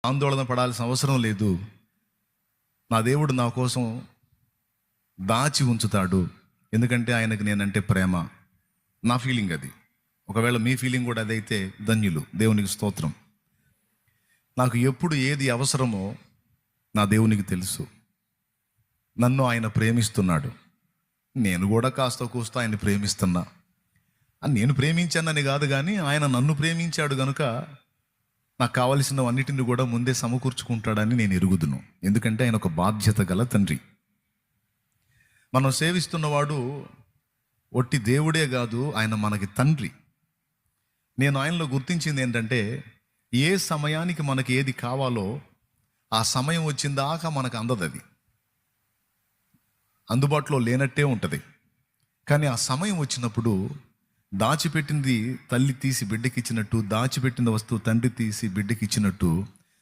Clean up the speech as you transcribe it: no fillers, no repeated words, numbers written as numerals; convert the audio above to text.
ఆందోళన పడాల్సిన అవసరం లేదు. నా దేవుడు నా కోసం దాచి ఉంచుతాడు, ఎందుకంటే ఆయనకు నేనంటే ప్రేమ. నా ఫీలింగ్ అది. ఒకవేళ మీ ఫీలింగ్ కూడా అదైతే ధన్యులు. దేవునికి స్తోత్రం. నాకు ఎప్పుడు ఏది అవసరమో నా దేవునికి తెలుసు. నన్ను ఆయన ప్రేమిస్తున్నాడు, నేను కూడా కాస్త కూస్త ఆయన ప్రేమిస్తున్నా. నేను ప్రేమించానని కాదు, కానీ ఆయన నన్ను ప్రేమించాడు కనుక నాకు కావలసినవన్నిటిని కూడా ముందే సమకూర్చుకుంటాడని నేను ఎరుగుదును. ఎందుకంటే ఆయన ఒక బాధ్యత గల తండ్రి. మనం సేవిస్తున్నవాడు ఒట్టి దేవుడే కాదు, ఆయన మనకి తండ్రి. నేను ఆయనలో గుర్తించింది ఏంటంటే, ఏ సమయానికి మనకి ఏది కావాలో ఆ సమయం వచ్చిందాకా మనకు అందదు. అది అందుబాటులో లేనట్టే ఉంటుంది. కానీ ఆ సమయం వచ్చినప్పుడు దాచిపెట్టింది తల్లి తీసి బిడ్డకి ఇచ్చినట్టు, దాచిపెట్టిన వస్తువు తండ్రి తీసి బిడ్డకి ఇచ్చినట్టు,